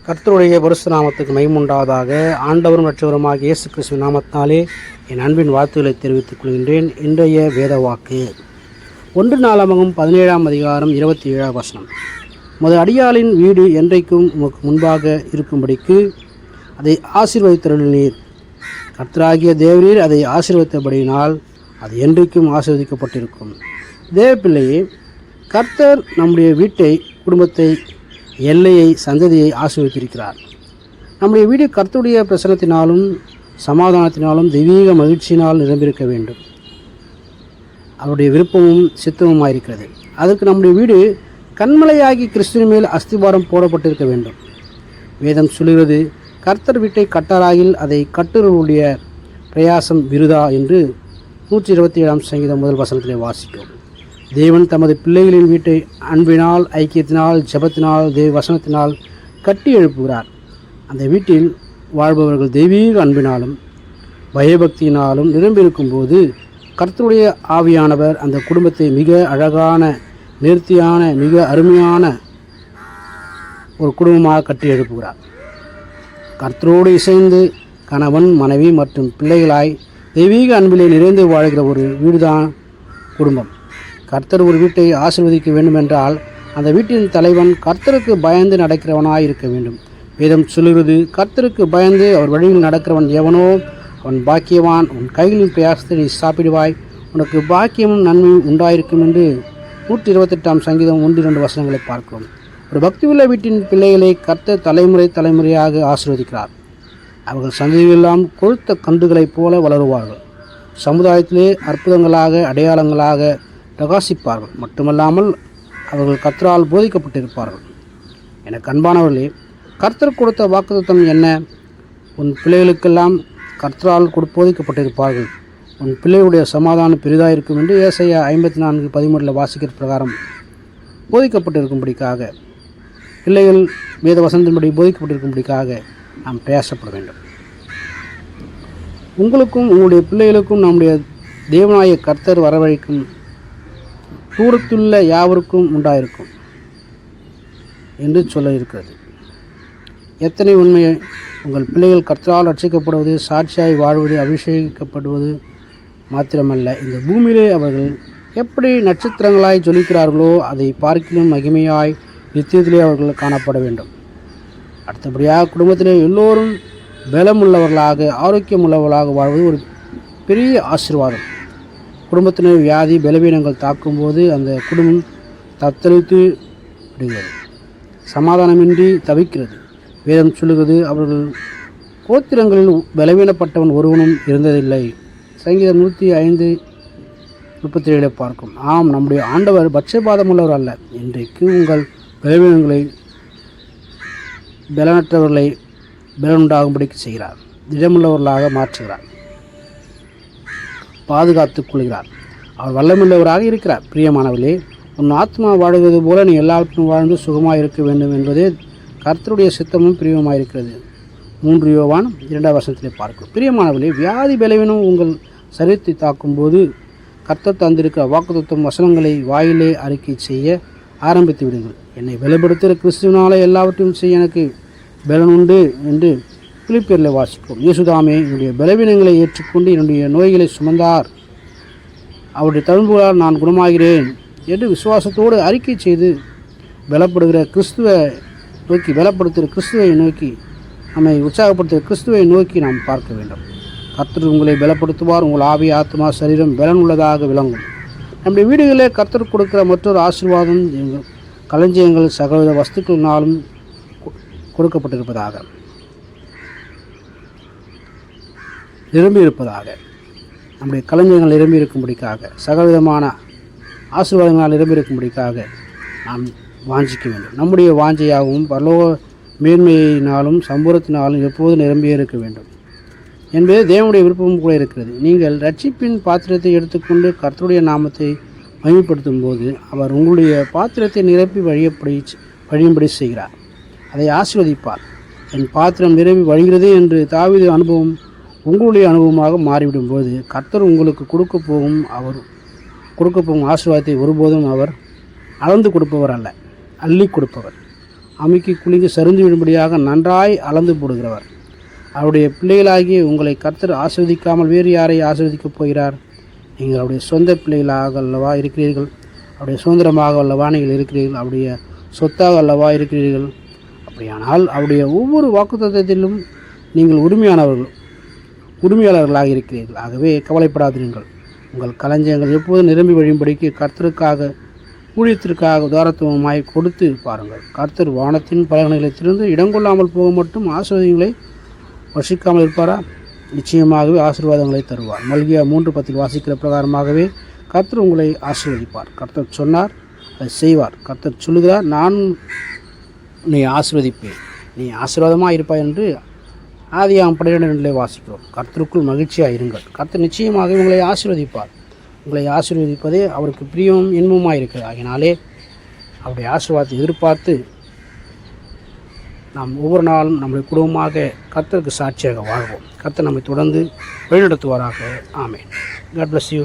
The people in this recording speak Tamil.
கர்த்தருடைய பரிசுத்த நாமத்துக்கு மகிமையுண்டாவதாக. ஆண்டவரும் இரட்சகருமாகிய இயேசு கிறிஸ்துவின் நாமத்தினாலே என் அன்பின் வாழ்த்துக்களை தெரிவித்துக் கொள்கின்றேன். இன்றைய வேத வாக்கு 1 நாளாகமம் 17ஆம் அதிகாரம் 27ஆம் வசனம். உமது அடியாளின் வீடு என்றைக்கும் உமக்கு முன்பாக இருக்கும்படிக்கு அதை ஆசீர்வதித்தருளினீர். கர்த்தராகிய தேவரீர் அதை ஆசீர்வதித்தபடியினால் அது என்றைக்கும் ஆசீர்வதிக்கப்பட்டிருக்கும். தேவ பிள்ளையே, கர்த்தர் நம்முடைய வீட்டை, குடும்பத்தை, எல்லையை, சந்ததியை ஆசீர்வதித்திருக்கிறார். நம்முடைய வீடு கர்த்தருடைய பிரசன்னத்தினாலும் சமாதானத்தினாலும் தெய்வீக மகிழ்ச்சியினால் நிரம்பியிருக்க வேண்டும். அவருடைய விருப்பமும் சித்தமுமாயிருக்கிறது. அதற்கு நம்முடைய வீடு கண்மலையாகி கிறிஸ்துவின் மேல் அஸ்திபாரம் போடப்பட்டிருக்க வேண்டும். வேதம் சொல்கிறது, கர்த்தர் வீட்டை கட்டாராகில் அதை கட்டுறவுடைய பிரயாசம் விருதா என்று 127ஆம் சங்கீதம் முதல் வசனத்திலே வாசித்தோம். தேவன் தமது பிள்ளைகளின் வீட்டை அன்பினால், ஐக்கியத்தினால், ஜெபத்தினால், தேவ வசனத்தினால் கட்டி எழுப்புகிறார். அந்த வீட்டில் வாழ்பவர்கள் தெய்வீக அன்பினாலும் பயபக்தியினாலும் நிரம்பியிருக்கும் போது கர்த்தருடைய ஆவியானவர் அந்த குடும்பத்தை மிக அழகான, நேர்த்தியான, மிக அருமையான ஒரு குடும்பமாக கட்டி எழுப்புகிறார். கர்த்தரோடு இசைந்து கணவன், மனைவி மற்றும் பிள்ளைகளாய் தெய்வீக அன்பிலே நிறைந்து வாழ்கிற ஒரு வீடுதான் குடும்பம். கர்த்தர் ஒரு வீட்டை ஆசீர்வதிக்க வேண்டுமென்றால் அந்த வீட்டின் தலைவன் கர்த்தருக்கு பயந்து நடக்கிறவனாய் இருக்க வேண்டும். வேதம் சொல்லுகிறது, கர்த்தருக்கு பயந்து அவர் வழியில் நடக்கிறவன் எவனோ அவன் பாக்கியவான். உன் கைகளின் பிரயாசத்தை நீ சாப்பிடுவாய், உனக்கு பாக்கியமும் நன்மையும் உண்டாயிருக்கும் என்று 128ஆம் சங்கீதம் 1-2 வசனங்களை பார்க்கிறோம். ஒரு பக்தியுள்ள வீட்டின் பிள்ளைகளை கர்த்தர் தலைமுறை தலைமுறையாக ஆசீர்வதிக்கிறார். அவர்கள் சந்ததிகளெல்லாம் கொழுத்த கன்றுகளைப் போல வளருவார்கள். சமுதாயத்திலே அற்புதங்களாக, அடையாளங்களாக பிரகாசிப்பார்கள். மட்டுமல்லாமல் அவர்கள் கர்த்தரால் போதிக்கப்பட்டிருப்பார்கள். எனக்கு அன்பானவர்களே, கர்த்தர் கொடுத்த வாக்குத்தத்தம் என்ன? உன் பிள்ளைகளுக்கெல்லாம் கர்த்தரால் போதிக்கப்பட்டிருப்பார்கள். உன் பிள்ளைகளுடைய சமாதானம் பெரிதாக இருக்கும் என்று ஏசாயா 54:13 வாசிக்கிற பிரகாரம் போதிக்கப்பட்டிருக்கும்படிக்காக, பிள்ளைகள் வேத வசனத்தின்படி போதிக்கப்பட்டிருக்கும்படிக்காக நாம் பிரயாசப்பட வேண்டும். உங்களுக்கும் உங்களுடைய பிள்ளைகளுக்கும் நம்முடைய தேவனாய கர்த்தர் வரவழைக்கும் தூரத்துள்ள யாவருக்கும் உண்டாயிருக்கும் என்று சொல்ல இருக்கிறது. எத்தனை உண்மை! உங்கள் பிள்ளைகள் கர்த்தரால் ரட்சிக்கப்படுவது, சாட்சியாய் வாழ்வது, அபிஷேகிக்கப்படுவது மாத்திரமல்ல, இந்த பூமியிலே அவர்கள் எப்படி நட்சத்திரங்களாய் ஜொலிக்கிறார்களோ அதை பார்க்கிலும் மகிமையாய் நித்தியத்திலே அவர்கள் காணப்பட வேண்டும். அடுத்தபடியாக குடும்பத்திலே எல்லோரும் பலமுள்ளவர்களாக, ஆரோக்கியமுள்ளவர்களாக வாழ்வது ஒரு பெரிய ஆசீர்வாதம். குடும்பத்தினர் வியாதி, பலவீனங்கள் தாக்கும்போது அந்த குடும்பம் தத்தளித்து விடுகிறது, சமாதானமின்றி தவிக்கிறது. வேதம் சொல்லுகிறது, அவர்கள் கோத்திரங்களில் பலவீனப்பட்டவன் ஒருவனும் இருந்ததில்லை. சங்கீதம் 105:37 பார்க்கும். ஆம், நம்முடைய ஆண்டவர் பட்சபாதமுள்ளவர் அல்ல. இன்றைக்கு உங்கள் பலவீனங்களை, பலனற்றவர்களை பலனுண்டாகும்படிக்கு செய்கிறார். திடமுள்ளவர்களாக மாற்றுகிறார், பாதுகாத்துக் கொள்கிறார். அவர் வல்லமுள்ளவராக இருக்கிறார். பிரியமானவர்களே, உன் ஆத்மா வாழுவது போல நீ எல்லாவற்றும் வாழ்ந்து சுகமாக இருக்க வேண்டும் என்பதே கர்த்தருடைய சித்தமும் பிரியமாயிருக்கிறது. 3 யோவான் 2ஆம் வசனத்திலே பார்க்கும். பிரியமானவர்களே, வியாதி பலவீனம் உங்கள் சரீரத்தை தாக்கும்போது கர்த்தர் தந்திருக்கிற வாக்குத்தத்தம் வசனங்களை வாயிலே அறிக்கை செய்ய ஆரம்பித்து விடுங்கள். என்னை பலப்படுத்துகிற கிறிஸ்துவினாலே எல்லாவற்றையும் செய்ய எனக்கு பலன் உண்டு என்று பிலிப்பியரில் வாசிப்போம். இயேசுதாமே என்னுடைய பலவீனங்களை ஏற்றுக்கொண்டு என்னுடைய நோய்களை சுமந்தார். அவருடைய தழும்புகளால் நான் குணமாகிறேன் என்று விசுவாசத்தோடு அறிக்கை செய்து பலப்படுத்துகிற கிறிஸ்துவை நோக்கி நம்மை உற்சாகப்படுத்துகிற கிறிஸ்துவை நோக்கி நாம் பார்க்க வேண்டும். கர்த்தர் உங்களை பலப்படுத்துவார். உங்கள் ஆவி, ஆத்மா, சரீரம் பலன் உள்ளதாக விளங்கும். நம்முடைய வீடுகளிலே கர்த்தர் கொடுக்கிற மற்றொரு ஆசீர்வாதம் எங்கள் களஞ்சியங்கள் சகலவித வஸ்துக்களினாலும் கொடுக்கப்பட்டிருப்பதாக, நிரம்பியிருப்பதாக. நம்முடைய களஞ்சியங்கள் நிரம்பியிருக்கும்படிக்காக, சகலவிதமான ஆசீர்வாதங்களால் நிரம்பியிருக்கும்படிக்காக நாம் வாஞ்சிக்க வேண்டும். நம்முடைய வாஞ்சையாகவும் பரலோக மேன்மையினாலும் சம்பூரத்தினாலும் எப்போது நிரம்பியே இருக்க வேண்டும் என்பது தேவனுடைய விருப்பமும் கூட இருக்கிறது. நீங்கள் ரட்சிப்பின் பாத்திரத்தை எடுத்துக்கொண்டு கர்த்தருடைய நாமத்தை மகிமைப்படுத்தும் போது அவர் உங்களுடைய பாத்திரத்தை நிரப்பி வழியும்படி செய்கிறார். அதை ஆசீர்வதிப்பார். என் பாத்திரம் நிரம்பி வழிகிறது என்று தாவீது அனுபவம் உங்களுடைய அனுபவமாக மாறிவிடும்போது கர்த்தர் உங்களுக்கு கொடுக்க போகும் ஆசீர்வாதத்தை ஒருபோதும் அவர் அளந்து கொடுப்பவர் அல்ல, அள்ளி கொடுப்பவர். அமுக்கி குலுங்கி சரிந்து விடும்படியாக நன்றாய் அளந்து போடுகிறவர். அவருடைய பிள்ளைகளாகி உங்களை கர்த்தர் ஆசீர்வதிக்காமல் வேறு யாரை ஆசீர்வதிக்கப் போகிறார்? நீங்கள் அவருடைய சொந்த பிள்ளைகளாக அல்லவா இருக்கிறீர்கள். அவருடைய சுதந்திரமாக அல்லவா நீங்கள் இருக்கிறீர்கள். அவருடைய சொத்தாக அல்லவா இருக்கிறீர்கள். அப்படியானால் அவருடைய ஒவ்வொரு வாக்குத்தத்தத்திலும் நீங்கள் உரிமையாளர்களாக இருக்கிறீர்கள். ஆகவே கவலைப்படாதீர்கள். உங்கள் களஞ்சியங்கள் எப்போதும் நிரம்பி வழியும்படிக்கு கர்த்தருக்காக ஊழியத்திற்காக உதாரத்துவமாய் கொடுத்து பாருங்கள். கர்த்தர் வானத்தின் பலகணிகளிலிருந்து இடங்கொள்ளாமல் போக மட்டும் ஆசீர்வாதங்களை வசிக்காமல் இருப்பாரா? நிச்சயமாகவே ஆசீர்வாதங்களை தருவார். மல்கியா 3:10 வாசிக்கிற பிரகாரமாகவே கர்த்தர் உங்களை ஆசீர்வதிப்பார். கர்த்தர் சொன்னார், அதை செய்வார். கர்த்தர் சொல்லுகிறார், நான் உன்னை ஆசீர்வதிப்பேன், நீ ஆசீர்வாதமாக இருப்பாய் என்று ஆதியாகமம் 12:2 வாசிக்கிறோம். கர்த்தருக்குள் மகிழ்ச்சியாக இருங்கள். கர்த்தர் நிச்சயமாக உங்களை ஆசீர்வதிப்பார். உங்களை ஆசீர்வதிப்பதே அவருக்கு பிரியமும் இன்பமாக இருக்கிறது. ஆகினாலே அவருடைய ஆசீர்வாதத்தை எதிர்பார்த்து நாம் ஒவ்வொரு நாளும் நம்முடைய குடும்பமாக கர்த்தருக்கு சாட்சியாக வாழ்வோம். கர்த்தர் நம்மை தொடர்ந்து வழிநடத்துவாராக. ஆமென். God bless you.